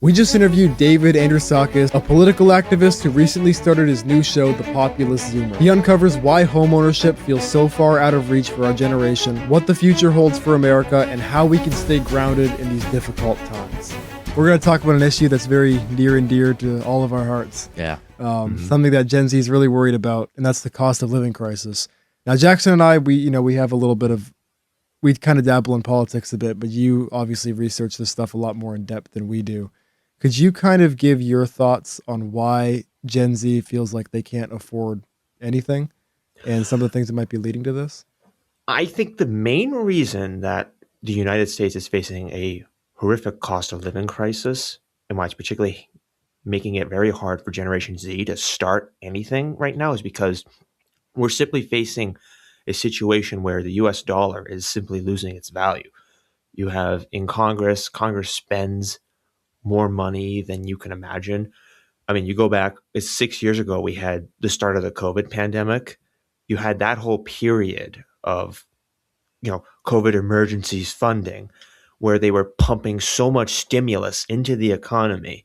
We just interviewed David Andritsakis, a political activist who recently started his new show, The Populist Zoomer. He uncovers why homeownership feels so far out of reach for our generation, what the future holds for America, and how we can stay grounded in these difficult times. We're going to talk about an issue that's very near and dear to all of our hearts. Yeah. Something that Gen Z is really worried about, and that's the cost of living crisis. Now, Jackson and I, we have a little bit of, we kind of dabble in politics a bit, but you obviously research this stuff a lot more in depth than we do. Could you kind of give your thoughts on why Gen Z feels like they can't afford anything and some of the things that might be leading to this? I think the main reason that the United States is facing a horrific cost of living crisis, and why it's particularly making it very hard for Generation Z to start anything right now, is because we're simply facing a situation where the US dollar is simply losing its value. You have in Congress spends more money than you can imagine. I mean, you go back, it's 6 years ago, we had the start of the COVID pandemic. You had that whole period of, COVID emergencies funding where they were pumping so much stimulus into the economy.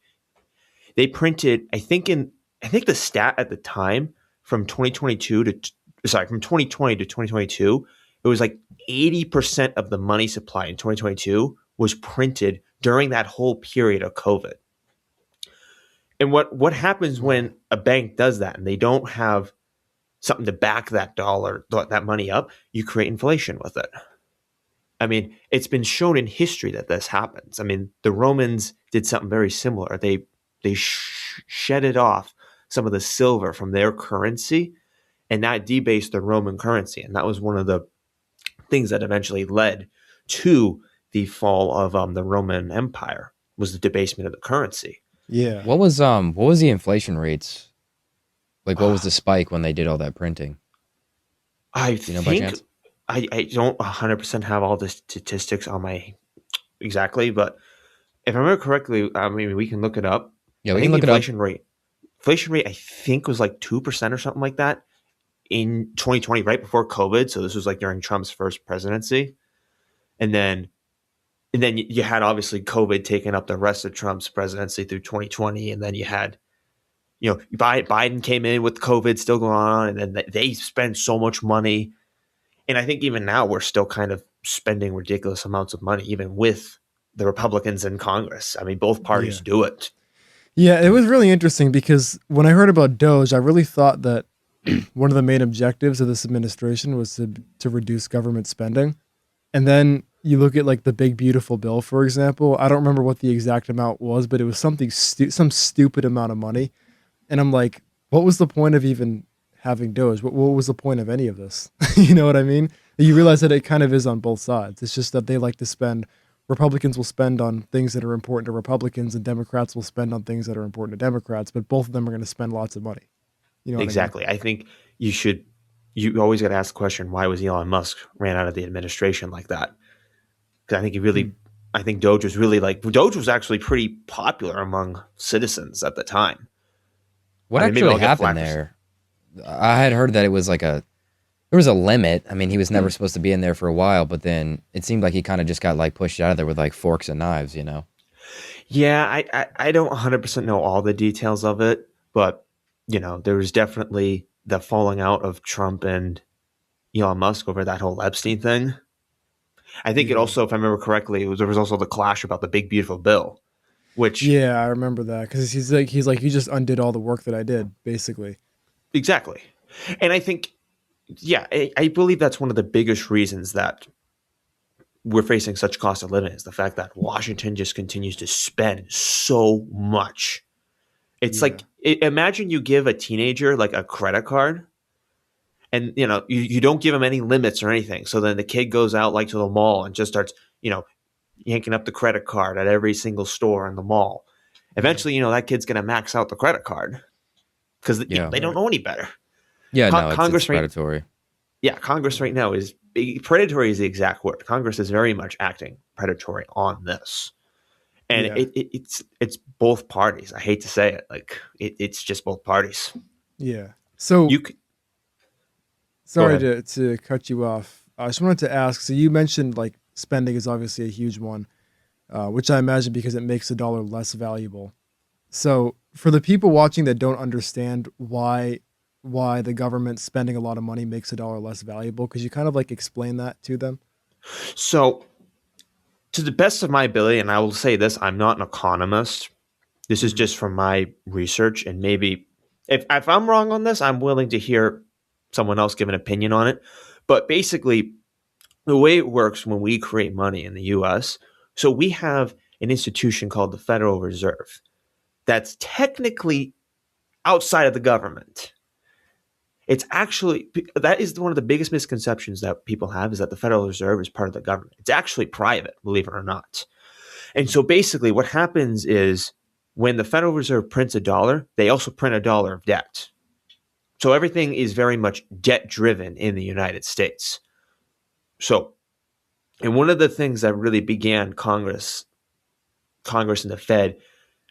They printed, I think the stat at the time from 2020 to 2022, it was like 80% of the money supply in 2022 was printed during that whole period of COVID. And what happens when a bank does that and they don't have something to back that money up? You create inflation with it. I mean, it's been shown in history that this happens. I mean, the Romans did something very similar. They shedded off some of the silver from their currency, and that debased the Roman currency. And that was one of the things that eventually led to the fall of the Roman Empire, was the debasement of the currency. Yeah. What was the inflation rates? Like, what was the spike when they did all that printing? I Do you know think by chance? I don't 100% have all the statistics on my exactly, but if I remember correctly, I mean, we can look it up. Yeah, I we think can look the it up. inflation rate, I think, was like 2% or something like that in 2020, right before COVID. So this was like during Trump's first presidency, and then you had obviously COVID taking up the rest of Trump's presidency through 2020, and then you had, Biden came in with COVID still going on, and then they spent so much money. And I think even now we're still kind of spending ridiculous amounts of money, even with the Republicans in Congress. I mean, both parties do it. Yeah, it was really interesting because when I heard about Doge, I really thought that one of the main objectives of this administration was to reduce government spending. And then you look at like the big beautiful bill, for example. I don't remember what the exact amount was, but it was something some stupid amount of money. And I'm like, what was the point of even having Doge? What was the point of any of this? You know what I mean? You realize that it kind of is on both sides. It's just that they like to spend, Republicans will spend on things that are important to Republicans and Democrats will spend on things that are important to Democrats, but both of them are going to spend lots of money. You know what Exactly. I think you always got to ask the question, why was Elon Musk ran out of the administration like that? Because I think I think Doge was actually pretty popular among citizens at the time. What I mean, maybe actually I'll get happened flack for there? I had heard that it was like there was a limit. I mean, he was never supposed to be in there for a while, but then it seemed like he kind of just got like pushed out of there with like forks and knives, Yeah, I don't 100% know all the details of it, but there was definitely the falling out of Trump and Elon Musk over that whole Epstein thing. I think it also, if I remember correctly, there was also the clash about the big beautiful bill, which Yeah, I remember that because he's like, you just undid all the work that I did, basically. exactly. And I think, yeah, I believe that's one of the biggest reasons that we're facing such cost of living, is the fact that Washington just continues to spend so much. It's like, imagine you give a teenager like a credit card, and you don't give him any limits or anything. So then the kid goes out like to the mall and just starts, yanking up the credit card at every single store in the mall. Eventually, that kid's going to max out the credit card because they don't know any better. Yeah, no, Congress it's predatory. Congress right now is predatory is the exact word. Congress is very much acting predatory on this. And it's both parties. I hate to say it. Like it's just both parties. Yeah. So sorry ahead. to cut you off. I just wanted to ask, so you mentioned like spending is obviously a huge one. which I imagine because it makes the dollar less valuable. So for the people watching that don't understand why the government spending a lot of money makes a dollar less valuable, could you kind of like explain that to them? So, to the best of my ability, and I will say this, I'm not an economist. This is Mhm. just from my research, and maybe if I'm wrong on this, I'm willing to hear someone else give an opinion on it. But basically, the way it works when we create money in the US, so we have an institution called the Federal Reserve that's technically outside of the government. It's actually that is one of the biggest misconceptions that people have is that the Federal Reserve is part of the government. It's actually private, believe it or not. And so basically what happens is when the Federal Reserve prints a dollar, they also print a dollar of debt. So everything is very much debt driven in the United States. So, and one of the things that really began Congress and the Fed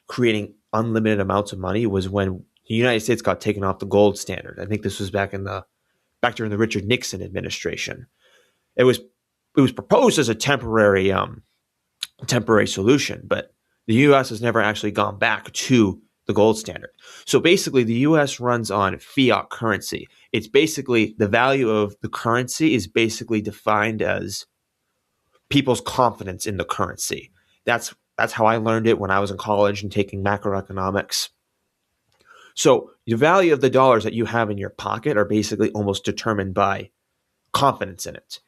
creating unlimited amounts of money was when the United States got taken off the gold standard. I think this was back during the Richard Nixon administration. It was proposed as a temporary solution, but the U.S. has never actually gone back to the gold standard. So basically, the U.S. runs on fiat currency. It's basically the value of the currency is basically defined as people's confidence in the currency. That's how I learned it when I was in college and taking macroeconomics. So the value of the dollars that you have in your pocket are basically almost determined by confidence in it.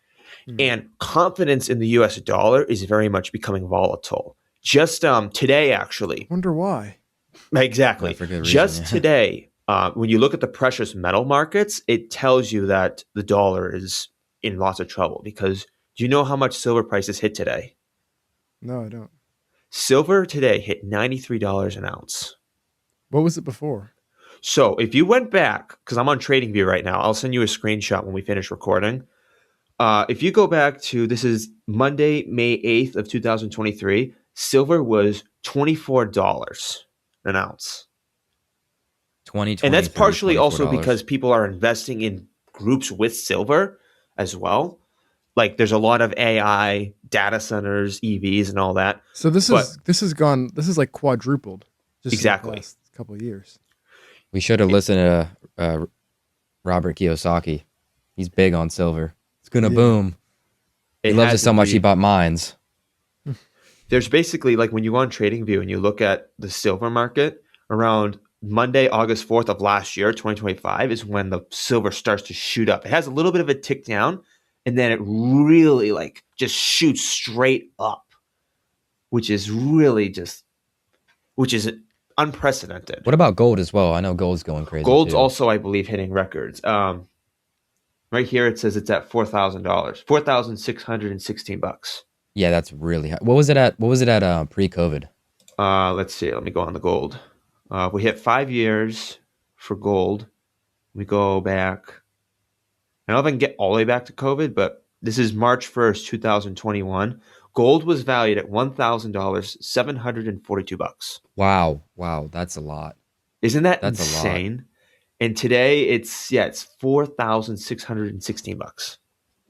Hmm. And confidence in the US dollar is very much becoming volatile. Just today, actually, Wonder why. Yeah, exactly. for good reason. Just Yeah. today, when you look at the precious metal markets, it tells you that the dollar is in lots of trouble because do you know how much silver prices hit today? No, I don't. Silver today hit $93 an ounce. What was it before? So if you went back, because I'm on TradingView right now, I'll send you a screenshot when we finish recording. If you go back to this is Monday, May 8th of 2023, silver was $24 an ounce. 20, And that's 23, partially also $24. because people are investing in groups with silver as well. Like there's a lot of AI, data centers, EVs, and all that. So this But is this has gone this is like quadrupled just in the exactly, past couple of years. We should have it, listened to Robert Kiyosaki. He's big on silver. It's gonna Yeah. boom. He it loves it has so much he indeed. bought mines. There's basically like when you go on TradingView and you look at the silver market around Monday, August 4th of last year, 2025, is when the silver starts to shoot up. It has a little bit of a tick down and then it really like just shoots straight up, which is really just, which is unprecedented. What about gold as well? I know gold's going crazy Gold's too. also, I believe, hitting records. Right here it says it's at $4,000, $4,616. Yeah, that's really high. What was it at? What was it at pre-COVID? Let's see. Let me go on the gold. We hit 5 years for gold. We go back. I don't know if I can get all the way back to COVID, but this is March 1st, 2021. Gold was valued at $1,000, $742. Wow, wow, that's a lot. Isn't that That's a lot. insane? And today it's $4,616.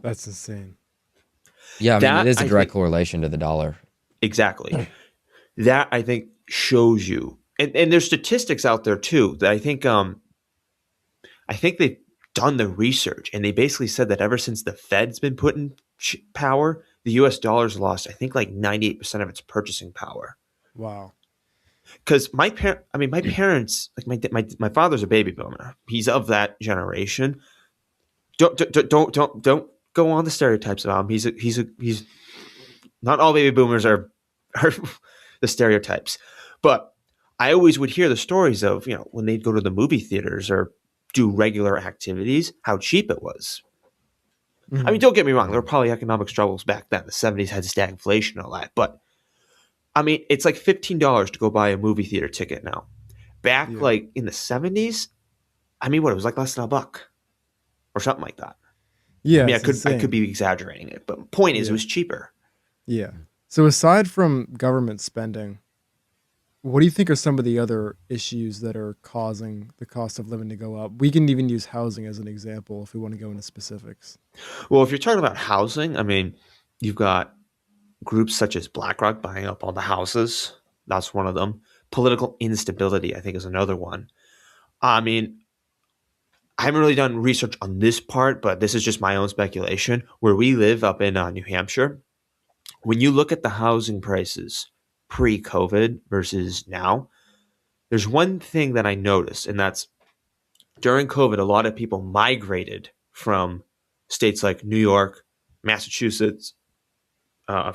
That's insane. Yeah, I mean it That is a I direct think correlation to the dollar. exactly. That I think shows you, and there's statistics out there too that I think they've done the research and they basically said that ever since the Fed's been put in power, the US dollar's lost, I think, like 98% of its purchasing power. Wow. Because my parents, like my father's a baby boomer. He's of that generation. Don't go on the stereotypes about him. He's not all baby boomers are the stereotypes. But I always would hear the stories of, when they'd go to the movie theaters or do regular activities, how cheap it was. I mean, Mhm. don't get me wrong, there were probably economic struggles back then. The 70s had stagflation and all that. But I mean, it's like $15 to go buy a movie theater ticket now. Back Yeah. like in the 70s, I mean, what, it was like less than a buck or something like that. I Yeah, mean, it's I could insane. be exaggerating it, but point is it Yeah. was cheaper. Yeah. So aside from government spending, what do you think are some of the other issues that are causing the cost of living to go up? We can even use housing as an example if we want to go into specifics. Well, if you're talking about housing, I mean, you've got groups such as BlackRock buying up all the houses. That's one of them. Political instability, I think, is another one. I mean, I haven't really done research on this part, but this is just my own speculation. Where we live up in New Hampshire, when you look at the housing prices pre-COVID versus now, there's one thing that I noticed, and that's during COVID, a lot of people migrated from states like New York, Massachusetts,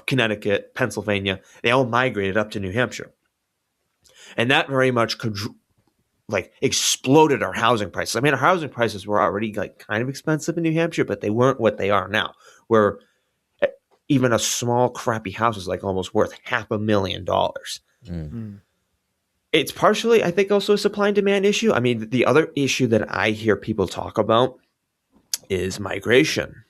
Connecticut, Pennsylvania. They all migrated up to New Hampshire. And that very much exploded our housing prices. I mean, our housing prices were already like kind of expensive in New Hampshire, but they weren't what they are now, where even a small crappy house is like almost worth $500,000. It's partially, I think, also a supply and demand issue. I mean, the other issue that I hear people talk about is migration.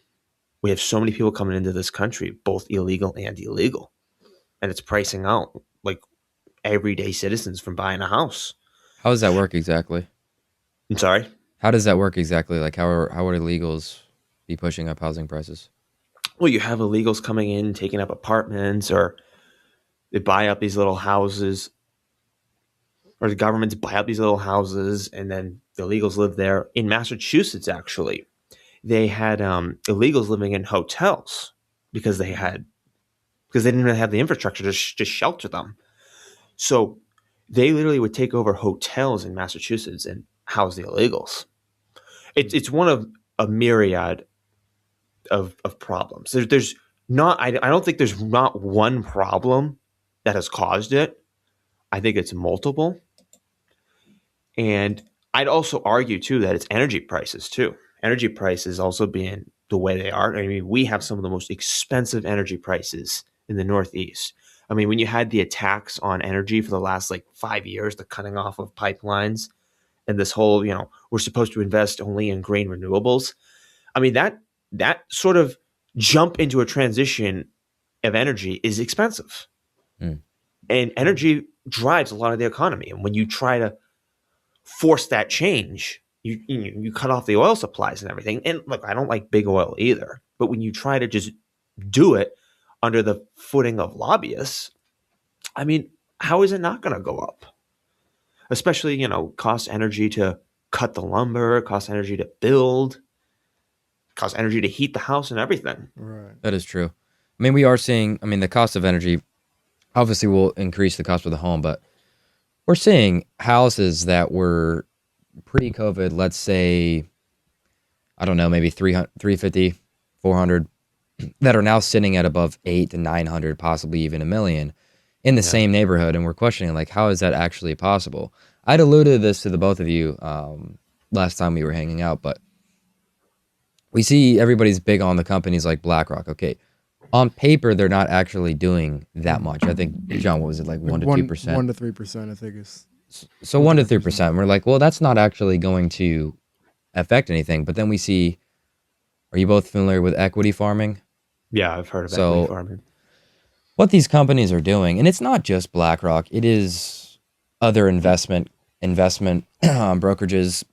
We have so many people coming into this country, both illegal and illegal, and it's pricing out like everyday citizens from buying a house. How does that work exactly? I'm sorry? How does that work exactly? Like, how would illegals be pushing up housing prices? Well, you have illegals coming in, taking up apartments, or they buy up these little houses, or the governments buy up these little houses, and then the illegals live there. In Massachusetts, actually, they had illegals living in hotels because they didn't even have the infrastructure to just shelter them. So they literally would take over hotels in Massachusetts and house the illegals. It's one of a myriad of problems. There's not. I don't think there's not one problem that has caused it. I think it's multiple. And I'd also argue too that it's energy prices too. Energy prices also being the way they are. I mean, we have some of the most expensive energy prices in the Northeast. I mean, when you had the attacks on energy for the last like 5 years, the cutting off of pipelines, and this whole, we're supposed to invest only in green renewables. I mean, that sort of jump into a transition of energy is expensive. And energy drives a lot of the economy. And when you try to force that change, you cut off the oil supplies and everything. And look, I don't like big oil either. But when you try to just do it under the footing of lobbyists, I mean, how is it not going to go up? Especially, cost energy to cut the lumber, cost energy to build, cost energy to heat the house and everything. Right. That is true. I mean, we are seeing, the cost of energy obviously will increase the cost of the home, but we're seeing houses that were pre-COVID, let's say, I don't know, maybe 300, 350, 400, that are now sitting at above 800 to 900, possibly even $1 million in the same neighborhood. And we're questioning, like, how is that actually possible? I'd alluded this to the both of you last time we were hanging out, but we see everybody's big on the companies like BlackRock. Okay, on paper, they're not actually doing that much. I think, John, what was it, like 1 to 2%? 1 to 3%, I think is. So 1 to 3%. We're like, well, that's not actually going to affect anything. But then we see, are you both familiar with equity farming? Yeah, I've heard of equity farming. What these companies are doing, and it's not just BlackRock, it is other investment brokerages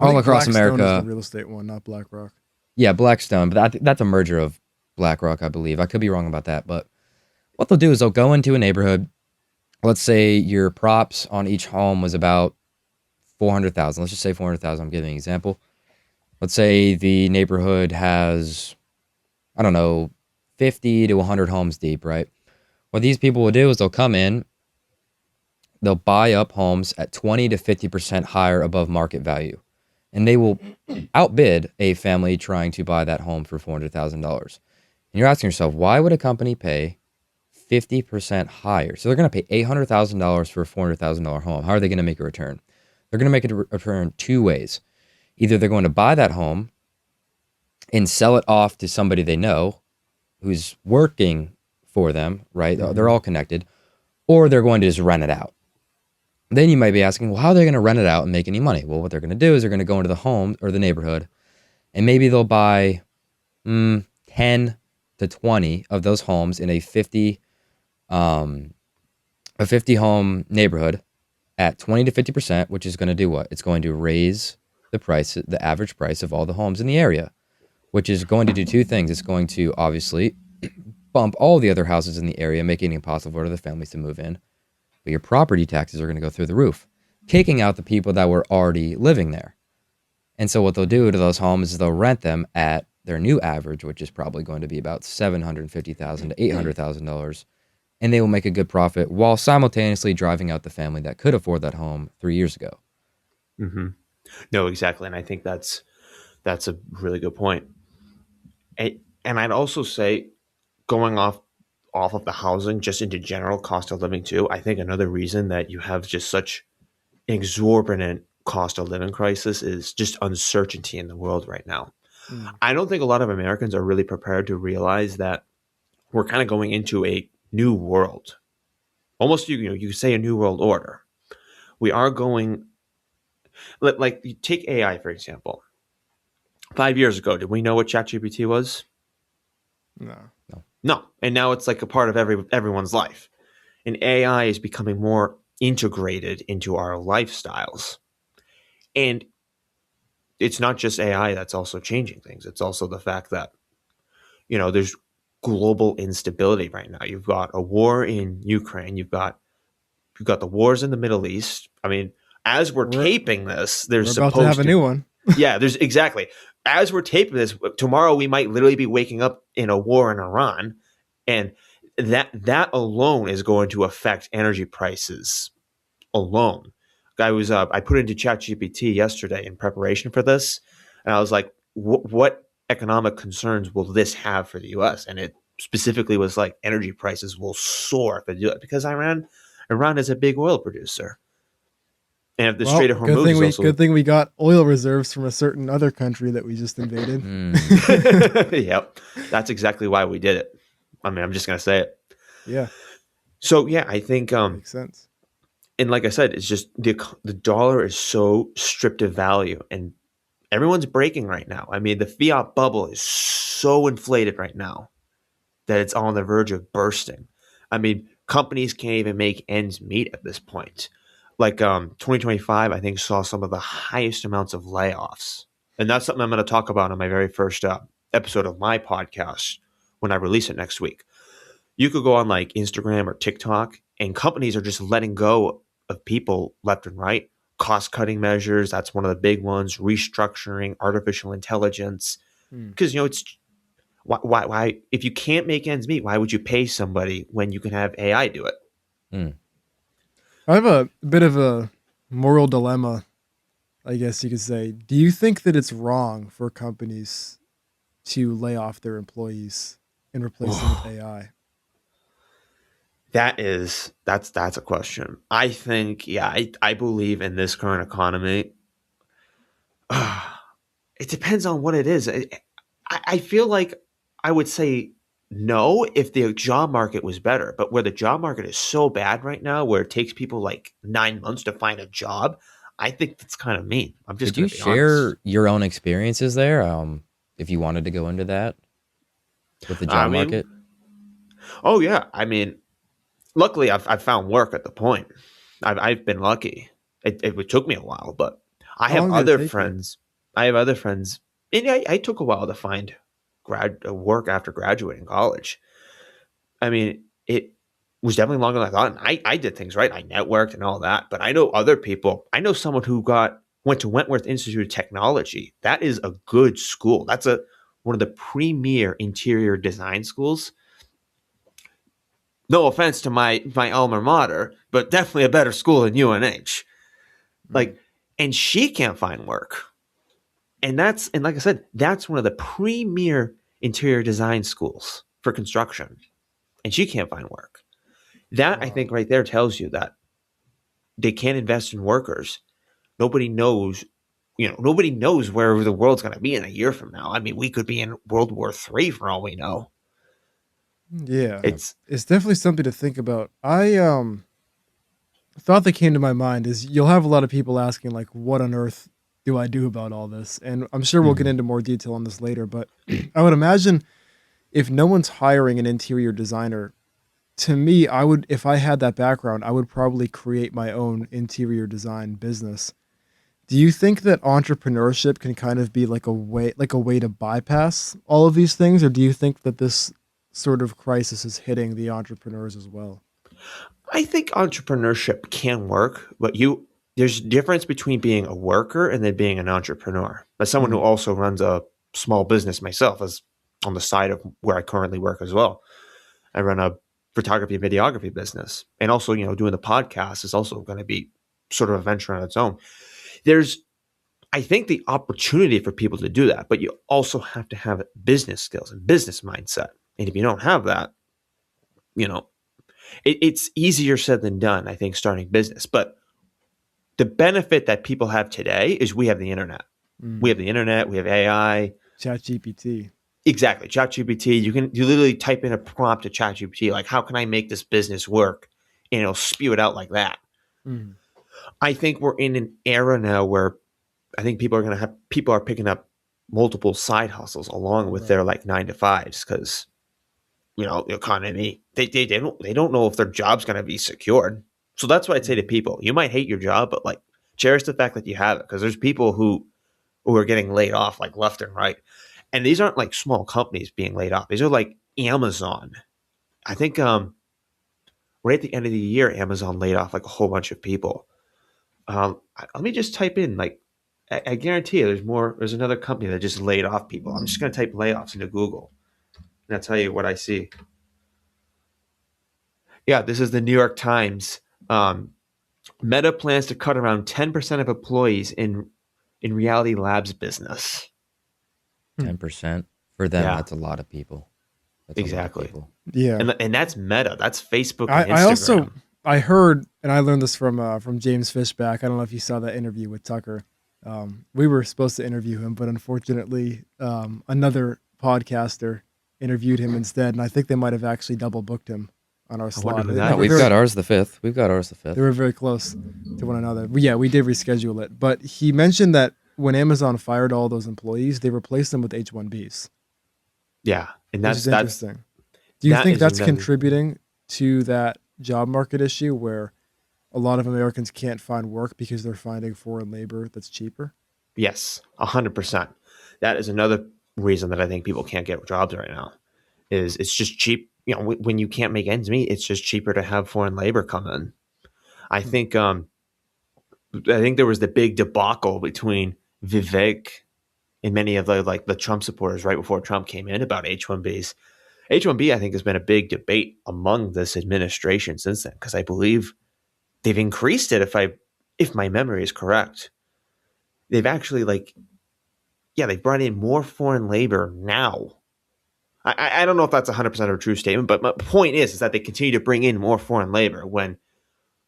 all across Blackstone America. is the real estate one, not BlackRock. Yeah, Blackstone, but that's a merger of BlackRock, I believe. I could be wrong about that, but what they'll do is they'll go into a neighborhood. Let's say your props on each home was about 400,000. Let's just say 400,000. I'm giving an example. Let's say the neighborhood has, I don't know, 50 to 100 homes deep, right? What these people will do is they'll come in, they'll buy up homes at 20 to 50% higher above market value. And they will outbid a family trying to buy that home for $400,000. And you're asking yourself, why would a company pay 50% higher? So they're going to pay $800,000 for a $400,000 home. How are they going to make a return? They're going to make a return two ways. Either they're going to buy that home and sell it off to somebody they know who's working for them, right? Mm-hmm. They're all connected. Or they're going to just rent it out. Then you might be asking, well, how are they going to rent it out and make any money? Well, what they're going to do is they're going to go into the home or the neighborhood, and maybe they'll buy 10 to 20 of those homes in a 50 home neighborhood at 20 to 50%, which is going to do what? It's going to raise the price, the average price of all the homes in the area, which is going to do two things. It's going to obviously bump all the other houses in the area, making it impossible for the families to move in. But your property taxes are going to go through the roof, kicking out the people that were already living there. And so what they'll do to those homes is they'll rent them at their new average, which is probably going to be about $750,000 to $800,000, and they will make a good profit while simultaneously driving out the family that could afford that home 3 years ago. Mm-hmm. No, exactly, and I think that's a really good point. And I'd also say, going off of the housing, just into general cost of living too, I think another reason that you have just such an exorbitant cost of living crisis is just uncertainty in the world right now. Mm. I don't think a lot of Americans are really prepared to realize that we're kind of going into a new world. Almost, you could say a new world order. We are going, like, you take AI, for example. 5 years ago, did we know what ChatGPT was? No. No. And now it's like a part of everyone's life. And AI is becoming more integrated into our lifestyles. And it's not just AI that's also changing things. It's also the fact that, there's global instability right now. You've got a war in Ukraine. You've got the wars in the Middle East. I mean, as we're taping this, there's We're about to have a new one. Yeah, there's exactly. As we're taping this, tomorrow we might literally be waking up in a war in Iran, and that alone is going to affect energy prices alone. I put into ChatGPT yesterday in preparation for this, and I was like, what economic concerns will this have for the U.S.? And it specifically was like energy prices will soar if they do it, because Iran is a big oil producer. And if the Strait of Hormuz is also... Good thing we got oil reserves from a certain other country that we just invaded. Yep. That's exactly why we did it. I mean, I'm just going to say it. Yeah. So, yeah, I think... makes sense. And like I said, it's just the dollar is so stripped of value, and everyone's breaking right now. I mean, the fiat bubble is so inflated right now that it's on the verge of bursting. I mean, companies can't even make ends meet at this point. Like 2025, I think, saw some of the highest amounts of layoffs. And that's something I'm going to talk about on my very first episode of my podcast when I release it next week. You could go on like Instagram or TikTok, and companies are just letting go of people left and right. Cost-cutting measures, that's one of the big ones. Restructuring, artificial intelligence. Because, it's... Why? If you can't make ends meet, why would you pay somebody when you can have AI do it? Mm. I have a bit of a moral dilemma, I guess you could say. Do you think that it's wrong for companies to lay off their employees and replace them with AI? That's a question. I think, I believe in this current economy. It depends on what it is. I feel like I would say no if the job market was better, but where the job market is so bad right now, where it takes people like 9 months to find a job, I think that's kind of mean. I'm just Could you share your own experiences there, if you wanted to go into that with the job market? Oh yeah, I mean, luckily I've found work at the point. I've been lucky. It took me a while, but I have other friends. And I took a while to find work after graduating college. I mean, it was definitely longer than I thought. And I did things right. I networked and all that. But I know other people. I know someone who went to Wentworth Institute of Technology. That is a good school. That's one of the premier interior design schools. No offense to my alma mater, but definitely a better school than UNH. And she can't find work. And like I said, that's one of the premier interior design schools for construction. And she can't find work. That, wow. I think right there tells you that they can't invest in workers. Nobody knows where the world's going to be in a year from now. I mean, we could be in World War III for all we know. Yeah, it's definitely something to think about. I thought that came to my mind is you'll have a lot of people asking like, what on earth do I do about all this? And I'm sure we'll get into more detail on this later, but I would imagine if no one's hiring an interior designer, to me, if I had that background, I would probably create my own interior design business. Do you think that entrepreneurship can kind of be like a way to bypass all of these things? Or do you think that this sort of crisis is hitting the entrepreneurs as well. I think entrepreneurship can work, but there's a difference between being a worker and then being an entrepreneur. As someone who also runs a small business myself, as on the side of where I currently work as well, I run a photography and videography business, and also doing the podcast is also going to be sort of a venture on its own. There's, I think, the opportunity for people to do that, but you also have to have business skills and business mindset. And if you don't have that, it's easier said than done, I think, starting business. But the benefit that people have today is we have the internet. We have the internet. We have AI. ChatGPT. Exactly. ChatGPT. You literally type in a prompt to ChatGPT, like, how can I make this business work? And it'll spew it out like that. I think we're in an era now where I think people are picking up multiple side hustles along with their like 9-to-5s, because the economy, they don't know if their job's going to be secured. So that's what I'd say to people. You might hate your job, but like cherish the fact that you have it, because there's people who are getting laid off like left and right. And these aren't like small companies being laid off. These are like Amazon. I think right at the end of the year, Amazon laid off like a whole bunch of people. Let me just type in, like, I guarantee you there's another company that just laid off people. I'm just going to type layoffs into Google, and I'll tell you what I see. Yeah, this is the New York Times. Meta plans to cut around 10% of employees in Reality Labs business. 10% for them. Yeah. That's a lot of people. That's Exactly. A lot of people. Yeah. And that's Meta. That's Facebook and I Instagram. also heard, and I learned this from James Fishback. I don't know if you saw that interview with Tucker. We were supposed to interview him, but unfortunately, another podcaster interviewed him instead, and I think they might have actually double booked him on our slot. who that No, is. we've got ours the 5th. They were very close to one another. But yeah, we did reschedule it. But he mentioned that when Amazon fired all those employees, they replaced them with H-1Bs. Yeah, and Which is interesting. Do you think that's contributing to that job market issue where a lot of Americans can't find work because they're finding foreign labor that's cheaper? Yes, 100%. That is another reason that I think people can't get jobs right now. Is it's just cheap. When you can't make ends meet, it's just cheaper to have foreign labor come in. I think there was the big debacle between Vivek and many of the Trump supporters right before Trump came in about H-1Bs. H-1B, I think, has been a big debate among this administration since then, because I believe they've increased it. If my memory is correct, they've actually they've brought in more foreign labor now. I don't know if that's 100% of a true statement, but my point is that they continue to bring in more foreign labor when,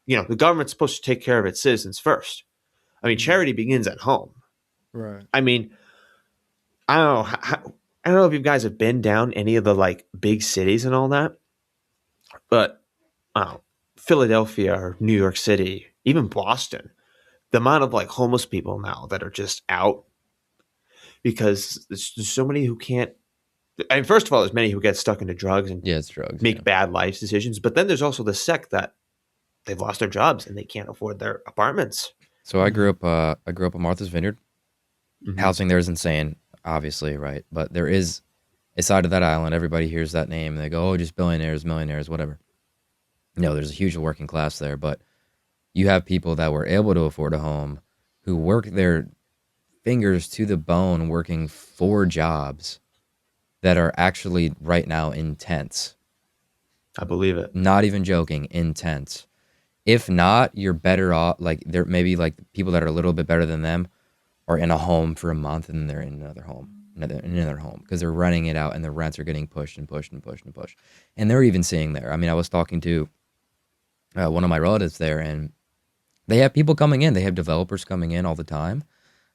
the government's supposed to take care of its citizens first. I mean, charity begins at home. Right. I mean, I don't know if you guys have been down any of the big cities and all that, but Philadelphia or New York City, even Boston, the amount of homeless people now that are just out because there's so many who can't. I mean, first of all, there's many who get stuck into drugs and it's drugs, make bad life decisions. But then there's also the sect that they've lost their jobs and they can't afford their apartments. So I grew up at Martha's Vineyard. Mm-hmm. Housing there is insane, obviously, right? But there is a side of that island. Everybody hears that name and they go, "Oh, just billionaires, millionaires, whatever." No, there's a huge working class there, but you have people that were able to afford a home who work their fingers to the bone working 4 jobs that are actually right now intense. I believe it. Not even joking, intense. If not, you're better off. There maybe people that are a little bit better than them are in a home for a month and then they're in another home because they're renting it out and the rents are getting pushed and pushed and pushed and pushed. And they're even seeing there. I mean, I was talking to one of my relatives there, and they have people coming in. They have developers coming in all the time.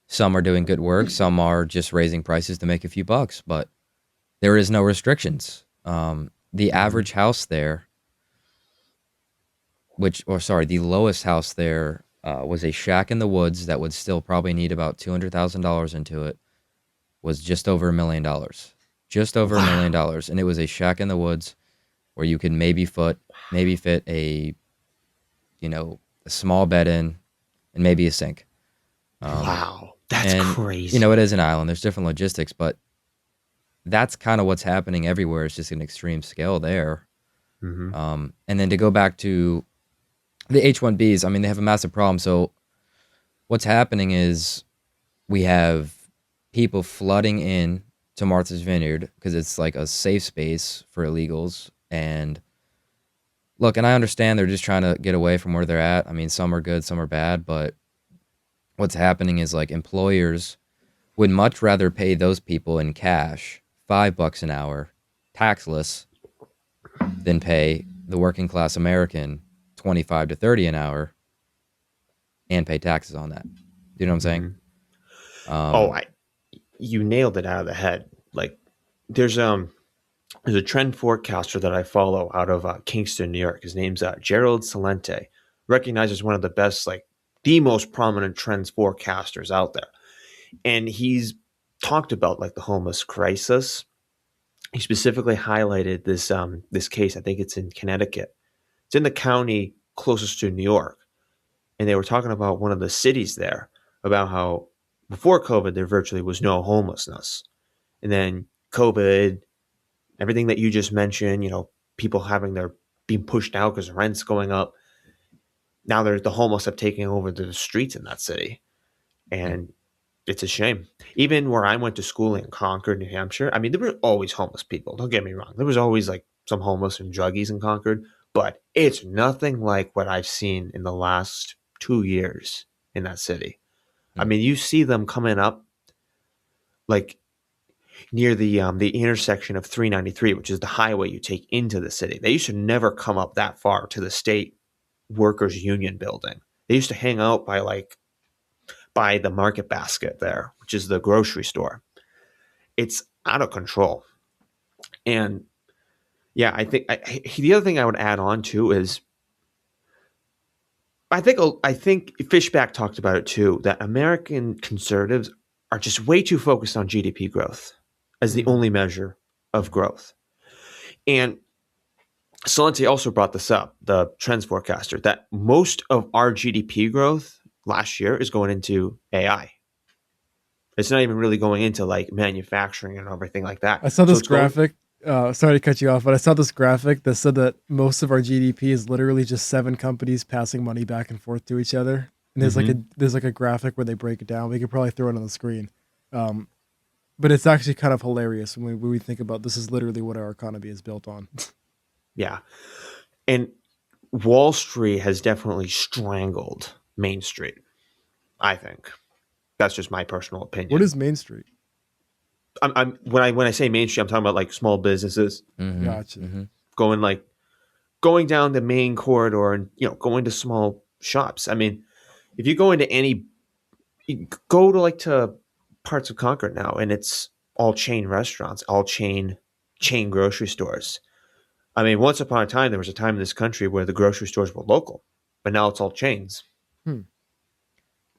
Some are doing good work. Some are just raising prices to make a few bucks, but there is no restrictions. The average house there, the lowest house there was a shack in the woods that would still probably need about $200,000 into it, was just over $1 million. Just over $1 million. And it was a shack in the woods where you could maybe fit a small bed in and maybe a sink. Wow. That's crazy. It is an island. There's different logistics, but that's kind of what's happening everywhere. It's just an extreme scale there. Mm-hmm. And then to go back to the H-1Bs, I mean, they have a massive problem. So what's happening is we have people flooding in to Martha's Vineyard because it's like a safe space for illegals. And look, and I understand they're just trying to get away from where they're at. I mean, some are good, some are bad, but what's happening is like employers would much rather pay those people in cash, $5 an hour, taxless, than pay the working class American 25 to 30 an hour and pay taxes on that. You know what I'm saying? Oh, you nailed it out of the head. Like there's a trend forecaster that I follow out of Kingston, New York. His name's Gerald Salente, recognized as one of the best, like the most prominent trends forecasters out there. And he's talked about like the homeless crisis. He specifically highlighted this case. I think it's in Connecticut. It's in the county closest to New York. And they were talking about one of the cities there, about how before COVID, there virtually was no homelessness. And then COVID, everything that you just mentioned, people being pushed out because rent's going up. Now the homeless have taken over the streets in that city. And it's a shame. Even where I went to school in Concord, New Hampshire, I mean, there were always homeless people. Don't get me wrong. There was always like some homeless and druggies in Concord, but it's nothing like what I've seen in the last 2 years in that city. I mean, you see them coming up like near the intersection of 393, which is the highway you take into the city. They used to never come up that far to the state workers union building. They used to hang out by the market basket there, which is the grocery store. It's out of control. And yeah, I think the other thing I would add on to is I think Fishback talked about it too, that American conservatives are just way too focused on GDP growth as the only measure of growth. And Salente also brought this up, the trends forecaster, that most of our GDP growth last year is going into AI. It's not even really going into like manufacturing and everything like that. I saw this graphic. Sorry to cut you off, but I saw this graphic that said that most of our GDP is literally just 7 companies passing money back and forth to each other. And there's like a graphic where they break it down. We could probably throw it on the screen. But it's actually kind of hilarious when we think about this is literally what our economy is built on. Yeah. And Wall Street has definitely strangled Main Street, I think. That's just my personal opinion. What is Main Street? When I say Main Street, I'm talking about like small businesses. Mm-hmm. Gotcha. Mm-hmm. Going down the main corridor and going to small shops. I mean, if you go into to parts of Concord now, and it's all chain restaurants, all chain grocery stores. I mean, once upon a time, there was a time in this country where the grocery stores were local, but now it's all chains.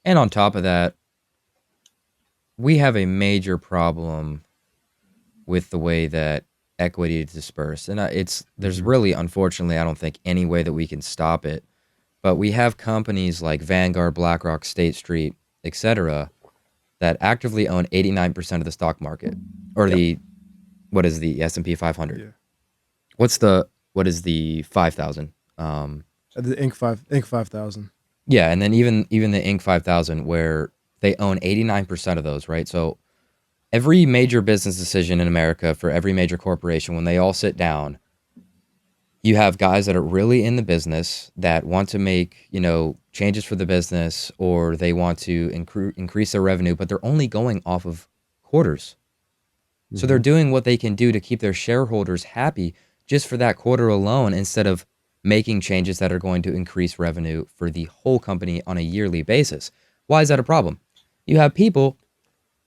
And on top of that, we have a major problem with the way that equity is dispersed. And there's really, unfortunately, I don't think any way that we can stop it. But we have companies like Vanguard, BlackRock, State Street, etc., that actively own 89% of the stock market, or what is the S&P 500? Yeah. What is the 5,000? The Inc. 5000. Yeah, and then even the Inc. 5000, where they own 89% of those, right? So every major business decision in America for every major corporation, when they all sit down, you have guys that are really in the business that want to make, changes for the business, or they want to increase their revenue, but they're only going off of quarters. So they're doing what they can do to keep their shareholders happy just for that quarter alone, instead of making changes that are going to increase revenue for the whole company on a yearly basis. Why is that a problem? You have people,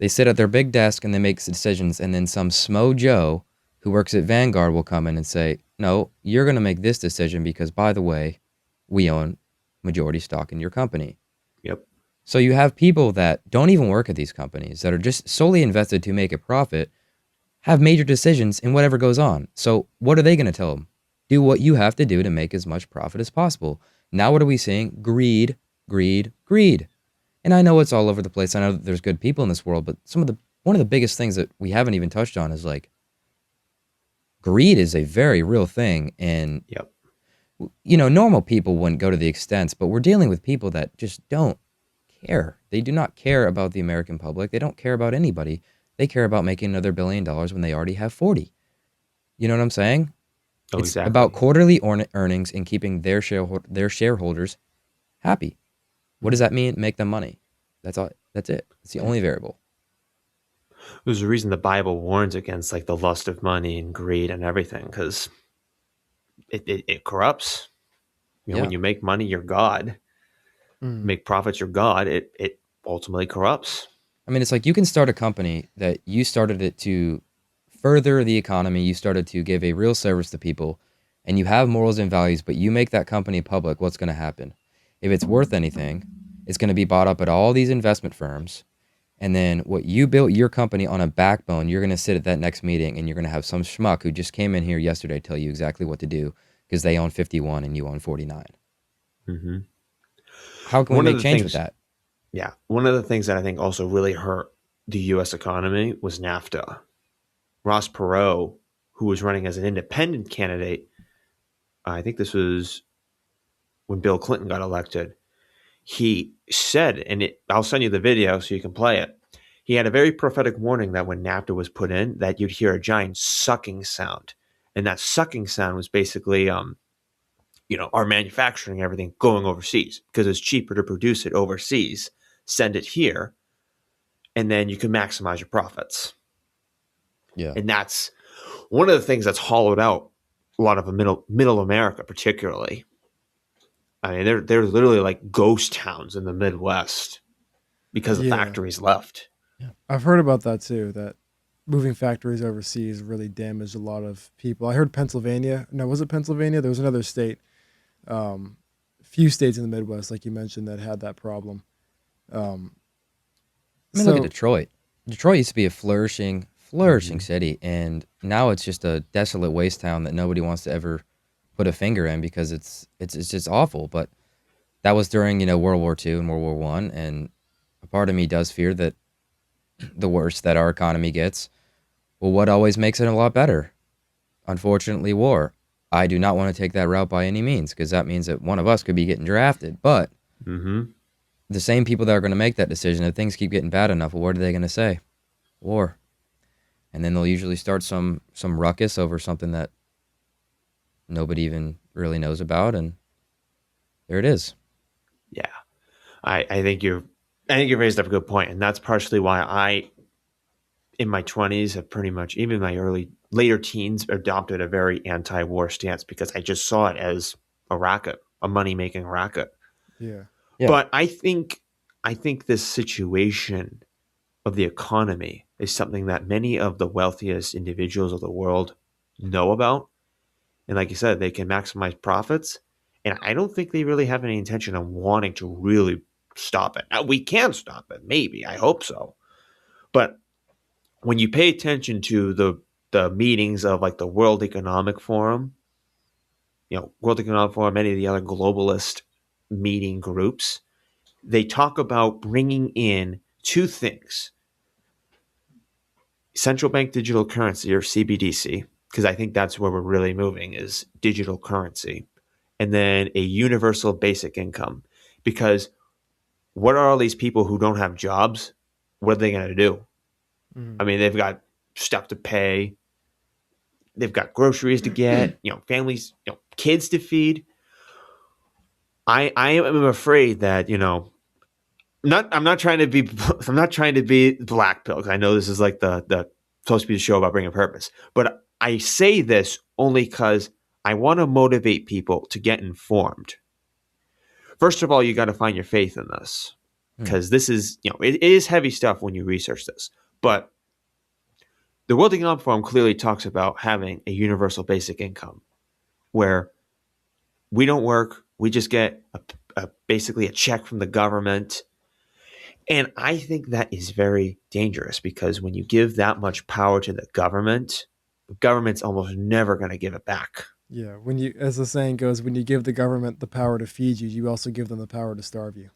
they sit at their big desk and they make decisions, and then some Smo Joe who works at Vanguard will come in and say, no, you're going to make this decision because, by the way, we own majority stock in your company. Yep. So you have people that don't even work at these companies, that are just solely invested to make a profit, have major decisions in whatever goes on. So what are they going to tell them? Do what you have to do to make as much profit as possible. Now what are we seeing? Greed, greed, greed. And I know it's all over the place. I know that there's good people in this world, but one of the biggest things that we haven't even touched on is like greed is a very real thing. And, Yep. normal people wouldn't go to the extents, but we're dealing with people that just don't care. They do not care about the American public. They don't care about anybody. They care about making another $1 billion when they already have 40. You know what I'm saying? Oh, It's about exactly. quarterly earnings and keeping their shareholders happy. What does that mean? Make them money. That's all. That's it. It's the only variable. There's a reason the Bible warns against like the lust of money and greed and everything, because it corrupts. When Yeah. you make money, you're God. Mm. Make profits, you're God. It ultimately corrupts. I mean, it's like you can start a company that you started it to further the economy. You started to give a real service to people, and you have morals and values, but you make that company public. What's going to happen? If it's worth anything, it's going to be bought up at all these investment firms. And then what you built your company on a backbone, you're going to sit at that next meeting and you're going to have some schmuck who just came in here yesterday tell you exactly what to do because they own 51 and you own 49. Mm-hmm. How can we One of make the change with things, that? yeah, one of the things that I think also really hurt the U.S. economy was NAFTA. Ross Perot, who was running as an independent candidate, I think this was when Bill Clinton got elected. He said, and I'll send you the video so you can play it. He had a very prophetic warning that when NAFTA was put in, that you'd hear a giant sucking sound, and that sucking sound was basically, our manufacturing, everything going overseas because it's cheaper to produce it overseas, send it here, and then you can maximize your profits. Yeah. And that's one of the things that's hollowed out a lot of middle America, particularly. I mean, they're literally like ghost towns in the Midwest because the Yeah. factories left. I've heard about that too, that moving factories overseas really damaged a lot of people. I heard Pennsylvania. No, was it Pennsylvania? There was another state, um, few states in the Midwest, like you mentioned, that had that problem. Um, I mean, look at so, Detroit. Detroit used to be a flourishing Mm-hmm. city, and now it's just a desolate waste town that nobody wants to ever put a finger in because it's just awful. But that was during World War II and World War One, and a part of me does fear that the worse that our economy gets, well, what always makes it a lot better? Unfortunately, war. I do not want to take that route by any means because that means that one of us could be getting drafted. But Mm-hmm. the same people that are going to make that decision, if things keep getting bad enough, well, what are they going to say? War. And then they'll usually start some ruckus over something that nobody even really knows about, and there it is. Yeah, I think you raised up a good point, and that's partially why I, in my 20s, have pretty much, even my later teens, adopted a very anti-war stance because I just saw it as a racket, a money making racket. yeah. Yeah. But I think this situation of the economy is something that many of the wealthiest individuals of the world know about. And like you said, they can maximize profits. And I don't think they really have any intention of wanting to really stop it. Now, we can stop it, maybe. I hope so. But when you pay attention to the meetings of like the World Economic Forum, World Economic Forum, many of the other globalist meeting groups, they talk about bringing in two things: central bank digital currency, or CBDC, because I think that's where we're really moving, is digital currency, and then a universal basic income. Because what are all these people who don't have jobs? What are they going to do? I Mm. mean, they've got stuff to pay, they've got groceries to get, families, kids to feed. I am afraid that I'm not trying to be I'm not trying to be black pill, because I know this is like the supposed to be the show about bringing purpose, but I say this only because I want to motivate people to get informed. First of all, you got to find your faith in this, Hmm. because this is it is heavy stuff when you research this. But the World Economic Forum clearly talks about having a universal basic income where we don't work, we just get basically a check from the government. And I think that is very dangerous, because when you give that much power to the government's almost never going to give it back. Yeah. When you, as the saying goes, when you give the government the power to feed you, you also give them the power to starve you.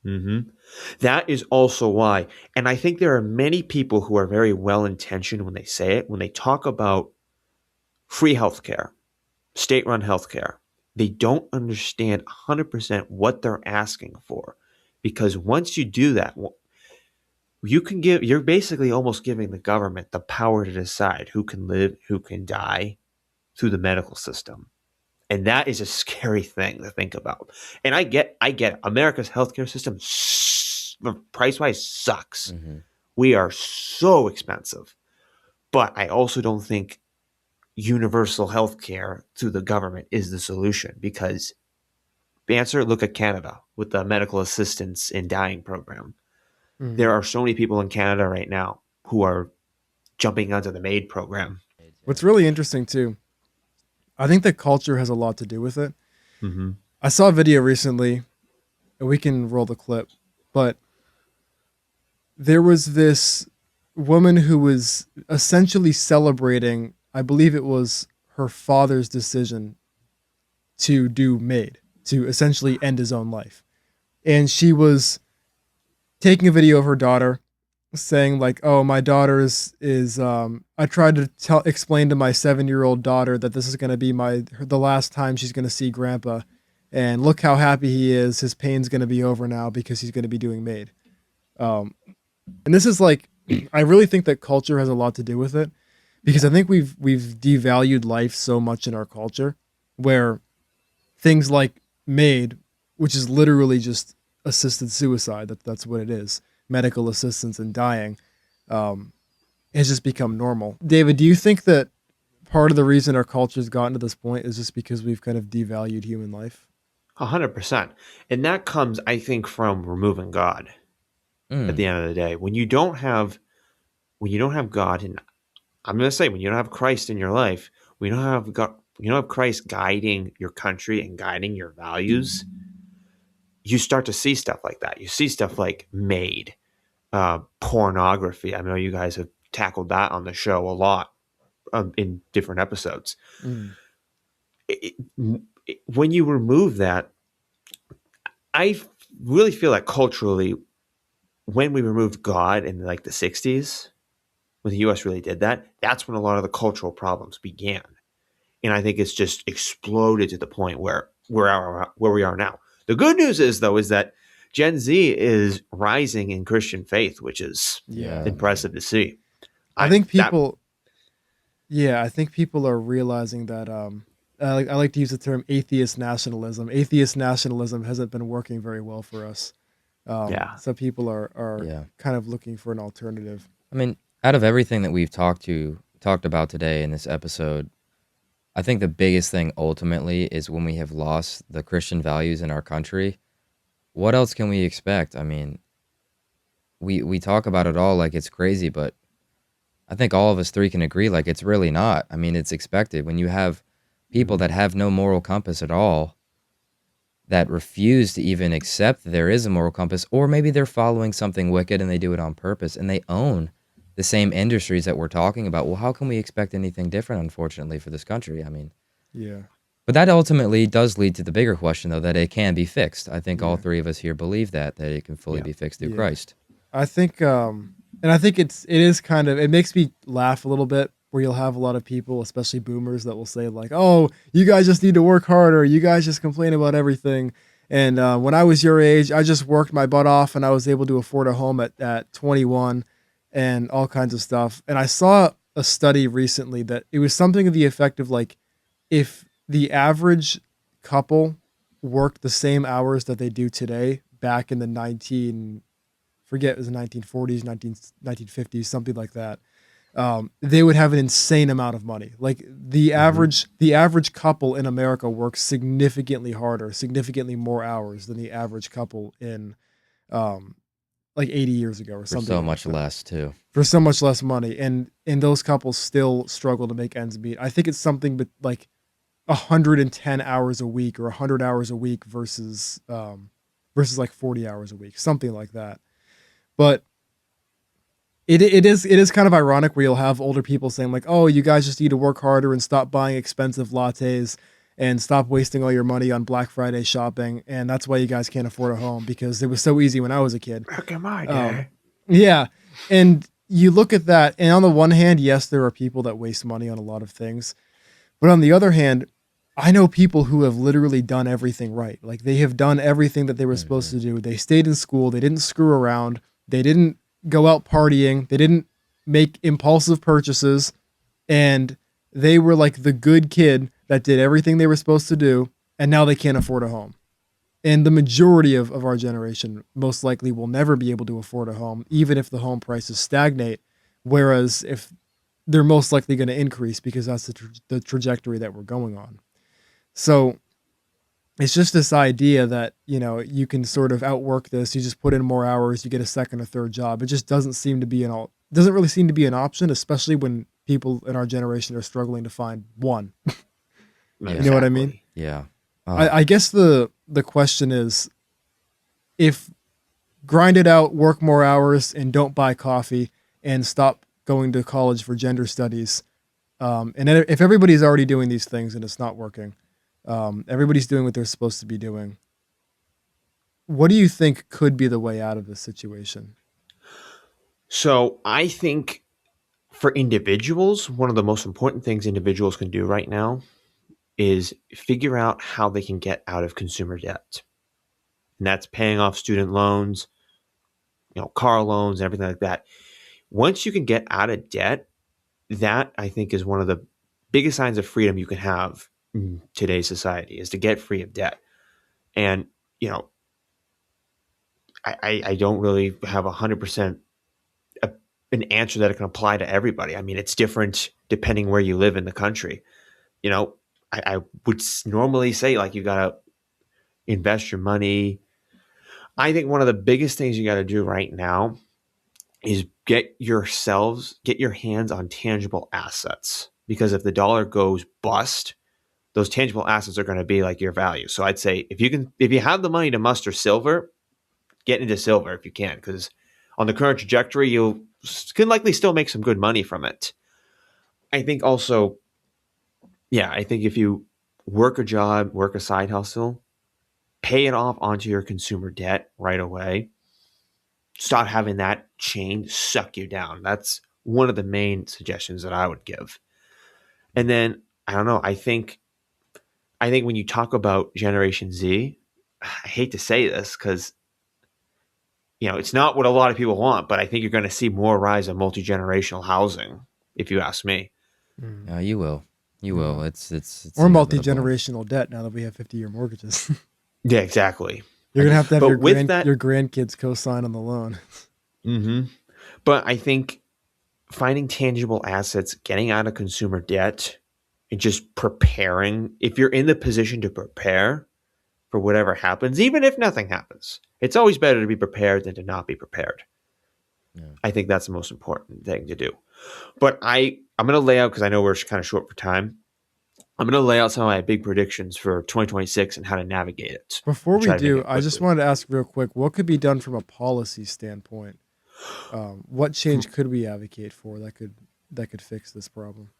Mm-hmm. That is also why, and I think there are many people who are very well intentioned when they say it, when they talk about free healthcare, state-run healthcare. They don't understand 100% what they're asking for, because once you do that, you're basically almost giving the government the power to decide who can live, who can die through the medical system. And that is a scary thing to think about. And I get America's healthcare system price-wise sucks. Mm-hmm. We are so expensive. But I also don't think universal healthcare through the government is the solution, because answer, look at Canada with the medical assistance in dying program. Mhm. There are so many people in Canada right now who are jumping onto the MAID program. What's really interesting too, I think that culture has a lot to do with it. Mm-hmm. I saw a video recently, and we can roll the clip, but there was this woman who was essentially celebrating, I believe it was her father's decision to do MAID, to essentially end his own life. And she was taking a video of her daughter saying like, "Oh, my daughter is I tried to explain to my 7-year-old daughter that this is going to be the last time she's going to see grandpa, and look how happy he is. His pain's going to be over now because he's going to be doing MAID." And this is like, I really think that culture has a lot to do with it, because I think we've devalued life so much in our culture, where things like MAID, which is literally just assisted suicide, that's what it is, medical assistance in dying, has just become normal. David, do you think that part of the reason our culture's gotten to this point is just because we've kind of devalued human life? 100%. And that comes, I think, from removing God at the end of the day. When you don't have God, and I'm going to say, when you don't have Christ in your life, when you don't have God, you don't have Christ guiding your country and guiding your values, you start to see stuff like that. You see stuff like MAID, pornography. I know you guys have tackled that on the show a lot in different episodes. Mm. When you remove that, I really feel like culturally, when we removed God in like the 60s, when the U.S. really did that, that's when a lot of the cultural problems began. And I think it's just exploded to the point where we are now. The good news is, though, is that Gen Z is rising in Christian faith, which is impressive to see. I think people are realizing that. I like to use the term atheist nationalism. Atheist nationalism hasn't been working very well for us. So people are kind of looking for an alternative. I mean, out of everything that we've talked about today in this episode, I think the biggest thing ultimately is when we have lost the Christian values in our country, what else can we expect? I mean, we talk about it all like it's crazy, but I think all of us three can agree like it's really not. I mean, it's expected. When you have people that have no moral compass at all, that refuse to even accept that there is a moral compass, or maybe they're following something wicked and they do it on purpose, and they own the same industries that we're talking about. Well, how can we expect anything different, unfortunately, for this country? I mean, but that ultimately does lead to the bigger question, though, that it can be fixed. I think all three of us here believe that it can fully be fixed through Christ. I think, and I think it is kind of, it makes me laugh a little bit, where you'll have a lot of people, especially boomers, that will say like, "Oh, you guys just need to work harder. You guys just complain about everything. And when I was your age, I just worked my butt off and I was able to afford a home at 21 and all kinds of stuff." And I saw a study recently that it was something to the effect of like, if the average couple worked the same hours that they do today back in the 1940s, 1950s, something like that, they would have an insane amount of money. Like the average couple in America works significantly harder, significantly more hours than the average couple in like 80 years ago or something. For so much less too. For so much less money. And those couples still struggle to make ends meet. I think it's something but like 110 hours a week or 100 hours a week versus like 40 hours a week, something like that. But it is kind of ironic where you'll have older people saying like, "Oh, you guys just need to work harder and stop buying expensive lattes and stop wasting all your money on Black Friday shopping. And that's why you guys can't afford a home, because it was so easy when I was a kid." Back in my day. Yeah. And you look at that, and on the one hand, yes, there are people that waste money on a lot of things. But on the other hand, I know people who have literally done everything right. Like they have done everything that they were supposed to do. They stayed in school. They didn't screw around. They didn't go out partying. They didn't make impulsive purchases. And they were like the good kid that did everything they were supposed to do. And now they can't afford a home. And the majority of our generation most likely will never be able to afford a home, even if the home prices stagnate. Whereas if they're most likely going to increase because that's the trajectory that we're going on. So it's just this idea that, you know, you can sort of outwork this. You just put in more hours, you get a second or third job. It just doesn't really seem to be an option, especially when people in our generation are struggling to find one. Yeah. You know what I mean? Yeah. I guess the question is, if grind it out, work more hours, and don't buy coffee, and stop going to college for gender studies, and then if everybody's already doing these things and it's not working, everybody's doing what they're supposed to be doing, what do you think could be the way out of this situation? So I think for individuals, one of the most important things individuals can do right now is figure out how they can get out of consumer debt. And that's paying off student loans, car loans, everything like that. Once you can get out of debt, that I think is one of the biggest signs of freedom you can have in today's society, is to get free of debt. And, I don't really have 100% an answer that can apply to everybody. I mean, it's different depending where you live in the country. I would normally say, like, you got to invest your money. I think one of the biggest things you got to do right now is get your hands on tangible assets, because if the dollar goes bust, those tangible assets are going to be like your value. So I'd say if you have the money to muster silver, get into silver if you can, because on the current trajectory, you can likely still make some good money from it. I think also, I think if you work a job, work a side hustle, pay it off onto your consumer debt right away. Stop having that chain suck you down. That's one of the main suggestions that I would give. And then, I don't know, I think when you talk about Generation Z, I hate to say this because, it's not what a lot of people want, but I think you're going to see more rise of multi-generational housing, if you ask me. You will. You will. It's Or inevitable. multi-generational debt now that we have 50-year mortgages. Yeah, exactly. You're going to have But your with that- your grandkids co-sign on the loan. Mm-hmm. But I think finding tangible assets, getting out of consumer debt, and just preparing, if you're in the position to prepare for whatever happens, even if nothing happens, it's always better to be prepared than to not be prepared. Yeah. I think that's the most important thing to do. But I'm going to lay out, because I know we're kind of short for time, I'm going to lay out some of my big predictions for 2026 and how to navigate it. Before we do, I just wanted to ask real quick, what could be done from a policy standpoint? What change could we advocate for that could fix this problem?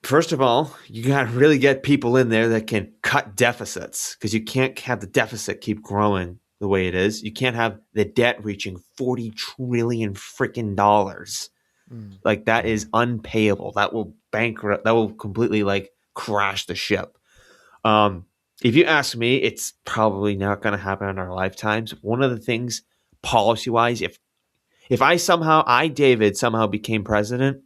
First of all, you got to really get people in there that can cut deficits, because you can't have the deficit keep growing the way it is. You can't have the debt reaching $40 trillion freaking dollars. Like, that is unpayable. That will bankrupt. That will completely crash the ship. If you ask me, it's probably not going to happen in our lifetimes. One of the things, policy-wise, if David, somehow became president,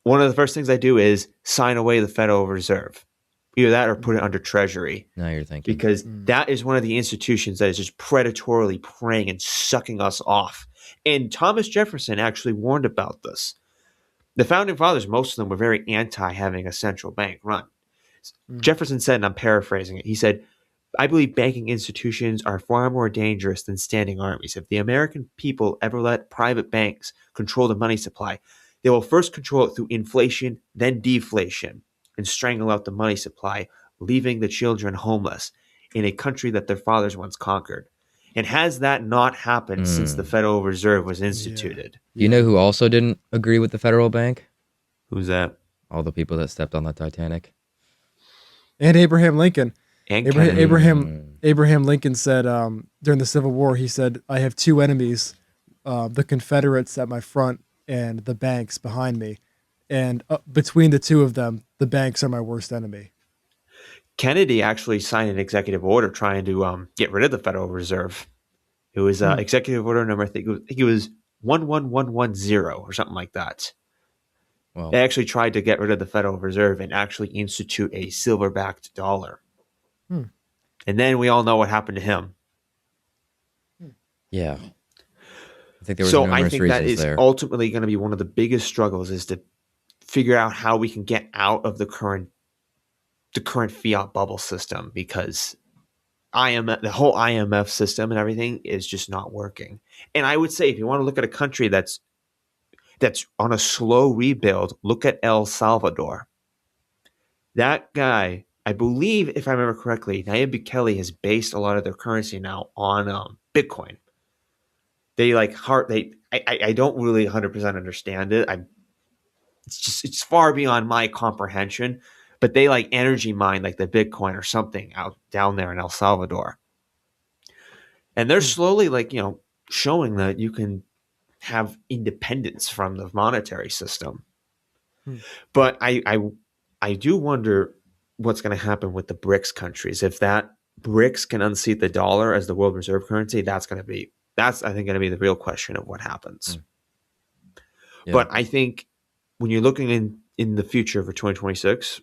one of the first things I do is sign away the Federal Reserve. Either that or put it under Treasury. Now you're thinking. Because that is one of the institutions that is just predatorily preying and sucking us off. And Thomas Jefferson actually warned about this. The founding fathers, most of them, were very anti having a central bank run. Jefferson said, and I'm paraphrasing it, he said, "I believe banking institutions are far more dangerous than standing armies. If the American people ever let private banks control the money supply, they will first control it through inflation, then deflation, and strangle out the money supply, leaving the children homeless in a country that their fathers once conquered." And has that not happened since the Federal Reserve was instituted? Yeah. You know who also didn't agree with the federal bank? Who's that? All the people that stepped on the Titanic. And Abraham Lincoln. And Abraham Lincoln said during the Civil War, he said, "I have two enemies, the Confederates at my front and the banks behind me." and between the two of them, the banks are my worst enemy. Kennedy actually signed an executive order trying to get rid of the Federal Reserve. It was executive order number, I think it was 11110 or something like that. Well, They actually tried to get rid of the Federal Reserve and actually institute a silver-backed dollar. Hmm. And then we all know what happened to him. yeah. I think there was So numerous I think that reasons is there. ultimately going to be one of the biggest struggles, is to figure out how we can get out of the current fiat bubble system, because the whole IMF system and everything is just not working. And I would say, if you want to look at a country that's on a slow rebuild, look at El Salvador. That guy, I believe, if I remember correctly, Nayib Bukele has based a lot of their currency now on Bitcoin. They I don't really 100% understand it. It's far beyond my comprehension, but they like energy mine like the Bitcoin or something out down there in El Salvador. And they're slowly showing that you can have independence from the monetary system. But I do wonder what's going to happen with the BRICS countries. If that BRICS can unseat the dollar as the world reserve currency, that's I think going to be the real question of what happens. Yeah. But I think when you're looking in the future for 2026,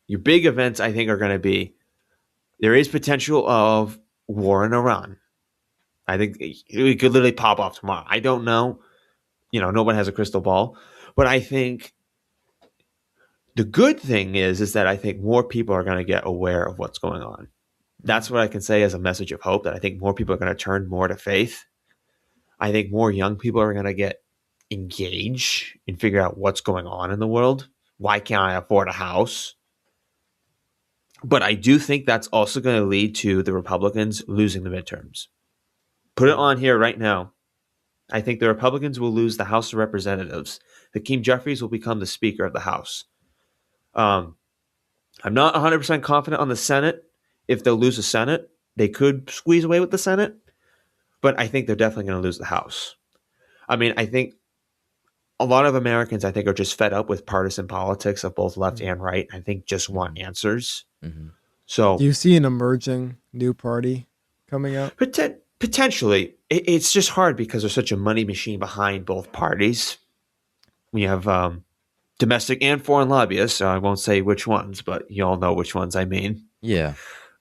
your big events, I think, are going to be, there is potential of war in Iran. I think it could literally pop off tomorrow. I don't know. Nobody has a crystal ball. But I think the good thing is that I think more people are going to get aware of what's going on. That's what I can say as a message of hope, that I think more people are going to turn more to faith. I think more young people are going to get engaged and figure out what's going on in the world. Why can't I afford a house? But I do think that's also going to lead to the Republicans losing the midterms. Put it on here right now. I think the Republicans will lose the House of Representatives. Hakeem Jeffries will become the Speaker of the House. I'm not 100% confident on the Senate. If they'll lose the Senate, they could squeeze away with the Senate. But I think they're definitely going to lose the House. I mean, I think a lot of Americans, I think, are just fed up with partisan politics of both left and right. I think just want answers. Mm-hmm. So, do you see an emerging new party coming up? Potentially. It's just hard because there's such a money machine behind both parties. We have domestic and foreign lobbyists. So I won't say which ones, but you all know which ones I mean. Yeah,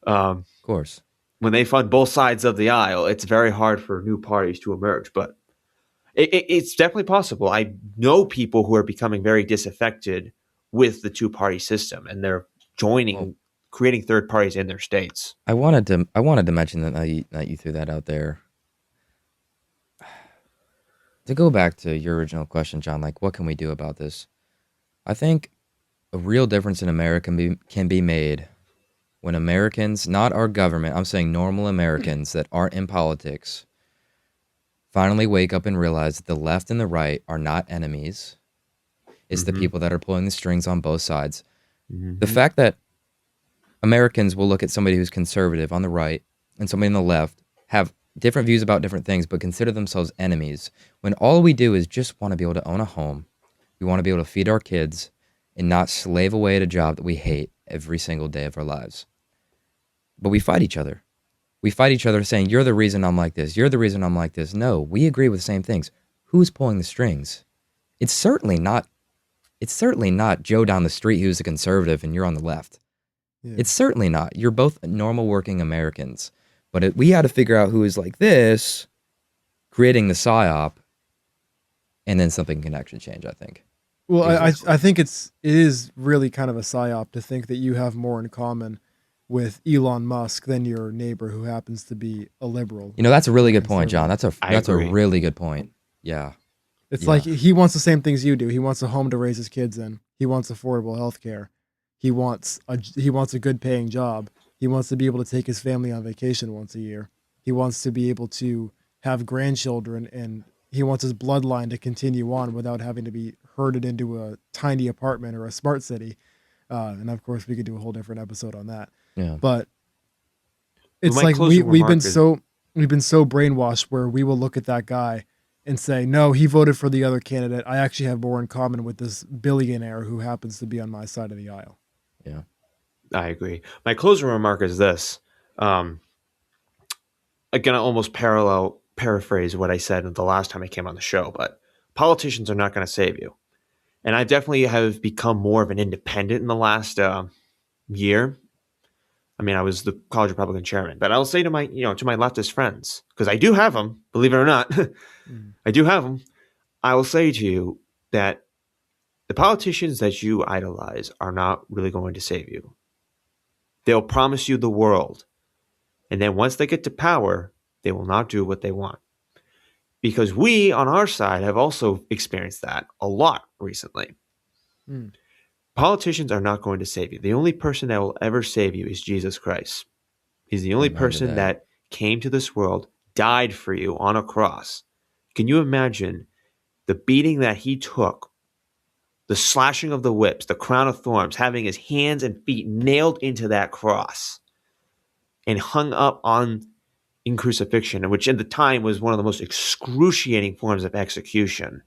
of course. When they fund both sides of the aisle, it's very hard for new parties to emerge. But it's definitely possible. I know people who are becoming very disaffected with the two-party system, and they're creating third parties in their states. I wanted to mention that you threw that out there. To go back to your original question, John, like, what can we do about this? I think a real difference in America can be made when Americans, not our government, I'm saying normal Americans that aren't in politics, finally wake up and realize that the left and the right are not enemies. It's the people that are pulling the strings on both sides. Mm-hmm. The fact that Americans will look at somebody who's conservative on the right and somebody on the left, have different views about different things, but consider themselves enemies, when all we do is just want to be able to own a home. We want to be able to feed our kids and not slave away at a job that we hate every single day of our lives. But we fight each other. We fight each other saying, you're the reason I'm like this. You're the reason I'm like this. No, we agree with the same things. Who's pulling the strings? It's certainly not Joe down the street who's a conservative and you're on the left. Yeah. It's certainly not. You're both normal working Americans. But we had to figure out who is like this, creating the PSYOP, and then something can actually change, I think. Well, exactly. I think it is really kind of a PSYOP to think that you have more in common with Elon Musk than your neighbor who happens to be a liberal. That's a really good point, John. That's a really good point. Yeah. It's like he wants the same things you do. He wants a home to raise his kids in. He wants affordable health care. He wants a good paying job. He wants to be able to take his family on vacation once a year. He wants to be able to have grandchildren, and he wants his bloodline to continue on without having to be herded into a tiny apartment or a smart city. And of course, we could do a whole different episode on that. Yeah. But it's like we've been so brainwashed where we will look at that guy and say, no, he voted for the other candidate. I actually have more in common with this billionaire who happens to be on my side of the aisle. Yeah. I agree. My closing remark is this. Again, I almost paraphrase what I said the last time I came on the show, but politicians are not going to save you. And I definitely have become more of an independent in the last year. I mean, I was the college Republican chairman, but I'll say to my leftist friends, because I do have them, believe it or not, I do have them. I will say to you that the politicians that you idolize are not really going to save you. They'll promise you the world. And then once they get to power, they will not do what they want. Because we, on our side, have also experienced that a lot recently. Politicians are not going to save you. The only person that will ever save you is Jesus Christ. He's the only person that came to this world, died for you on a cross. Can you imagine the beating that he took, the slashing of the whips, the crown of thorns, having his hands and feet nailed into that cross and hung up in crucifixion, which at the time was one of the most excruciating forms of execution?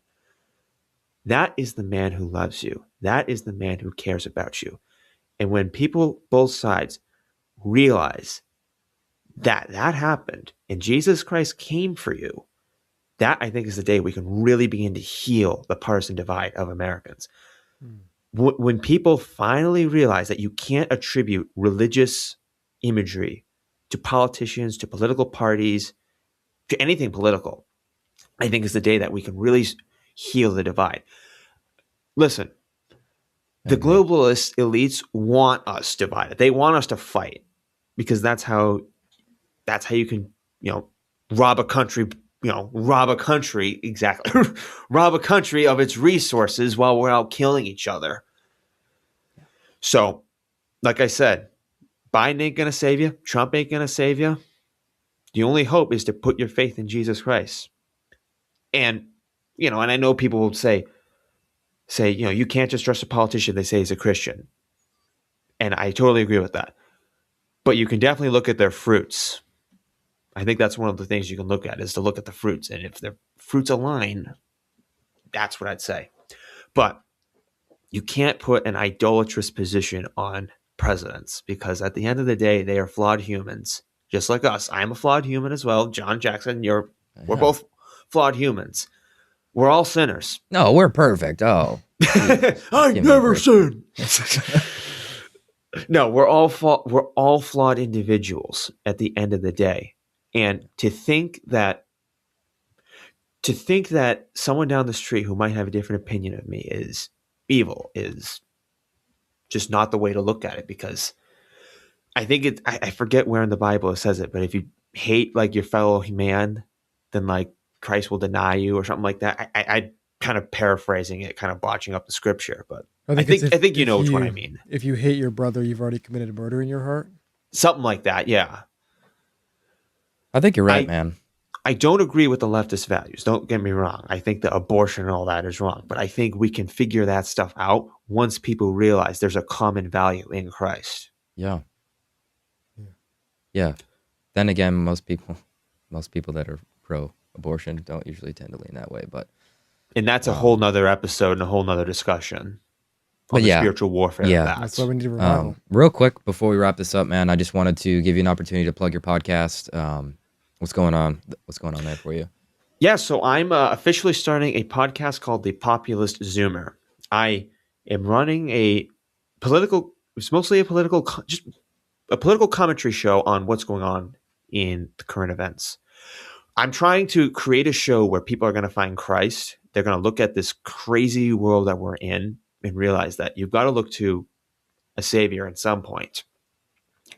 That is the man who loves you. That is the man who cares about you. And when people, both sides, realize that happened and Jesus Christ came for you, that I think is the day we can really begin to heal the partisan divide of Americans. When people finally realize that you can't attribute religious imagery to politicians, to political parties, to anything political, I think is the day that we can really heal the divide. Listen, the globalist elites want us divided. They want us to fight because that's how you can, rob a country, exactly, rob a country of its resources while we're out killing each other. So, like I said, Biden ain't going to save you. Trump ain't going to save you. The only hope is to put your faith in Jesus Christ. And, and I know people will say, you can't just trust a politician they say is a Christian. And I totally agree with that. But you can definitely look at their fruits. I think that's one of the things you can look at is to look at the fruits. And if their fruits align, that's what I'd say. But you can't put an idolatrous position on presidents because at the end of the day, they are flawed humans, just like us. I'm a flawed human as well. John Jackson, we're both flawed humans. We're all sinners. No, we're perfect. Oh, I never sinned. No, we're all flawed individuals at the end of the day. And to think that someone down the street who might have a different opinion of me is evil is just not the way to look at it, because I think I forget where in the Bible it says it, but if you hate like your fellow man, then like Christ will deny you or something like that. I kind of paraphrasing it, kind of botching up the scripture, but I think you know which one I mean. If you hate your brother, you've already committed murder in your heart. Something like that, yeah. I think you're right, man. I don't agree with the leftist values. Don't get me wrong. I think that abortion and all that is wrong, but I think we can figure that stuff out once people realize there's a common value in Christ. Yeah. Then again, most people that are pro-abortion don't usually tend to lean that way, and that's a whole nother episode and a whole nother discussion on the spiritual warfare of that. That's why we need a revival. Real quick, before we wrap this up, man, I just wanted to give you an opportunity to plug your podcast. What's going on? What's going on there for you? Yeah, so I'm officially starting a podcast called the Populist Zoomer. I am running it's mostly a political commentary show on what's going on in the current events. I'm trying to create a show where people are going to find Christ. They're going to look at this crazy world that we're in and realize that you've got to look to a savior at some point.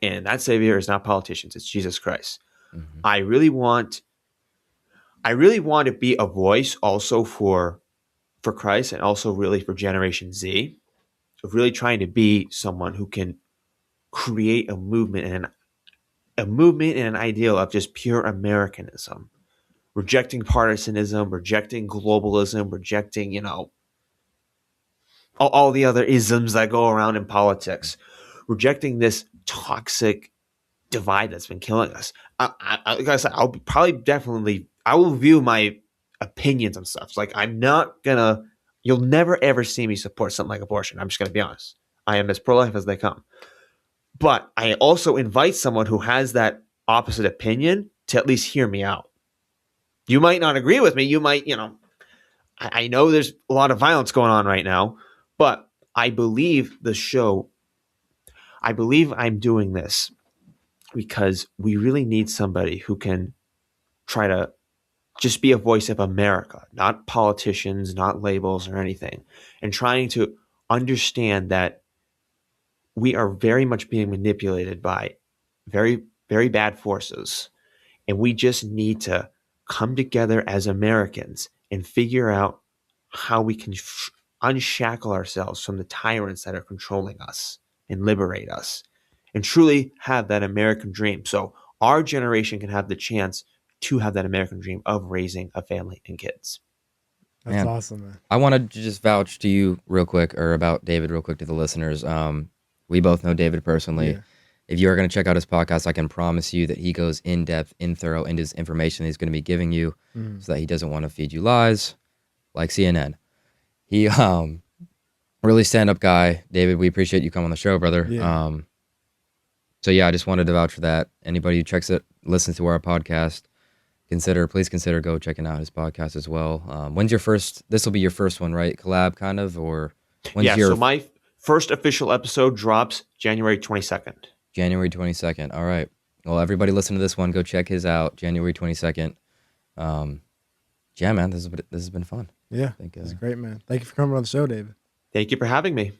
And that savior is not politicians, it's Jesus Christ. Mm-hmm. I really want to be a voice also for Christ and also really for Generation Z, of really trying to be someone who can create a movement and an ideal of just pure Americanism, rejecting partisanism, rejecting globalism, rejecting, all the other isms that go around in politics, rejecting this toxic divide that's been killing us. Like I said, I will view my opinions on stuff. Like, I'm not gonna, you'll never ever see me support something like abortion. I'm just gonna be honest. I am as pro-life as they come. But I also invite someone who has that opposite opinion to at least hear me out. You might not agree with me. You might, I know there's a lot of violence going on right now, but I believe I'm doing this because we really need somebody who can try to just be a voice of America, not politicians, not labels or anything, and trying to understand that we are very much being manipulated by very, very bad forces. And we just need to come together as Americans and figure out how we can unshackle ourselves from the tyrants that are controlling us and liberate us and truly have that American dream. So our generation can have the chance to have that American dream of raising a family and kids. That's Man. awesome, man. I wanted to just vouch to you real quick, or about David real quick to the listeners. We both know David personally. Yeah. If you are going to check out his podcast, I can promise you that he goes in depth, in thorough into his information he's going to be giving you, so that he doesn't want to feed you lies like CNN. He really stand up guy. David, we appreciate you coming on the show, brother. Yeah. So yeah, I just wanted to vouch for that. Anybody who checks it, listens to our podcast, please consider go checking out his podcast as well. When's your first? This will be your first one, right? Collab, kind of, or when's So my first official episode drops January 22nd. January 22nd. All right. Well, everybody listen to this one. Go check his out. January 22nd. Yeah, man, this has been fun. Yeah, it's great, man. Thank you for coming on the show, David. Thank you for having me.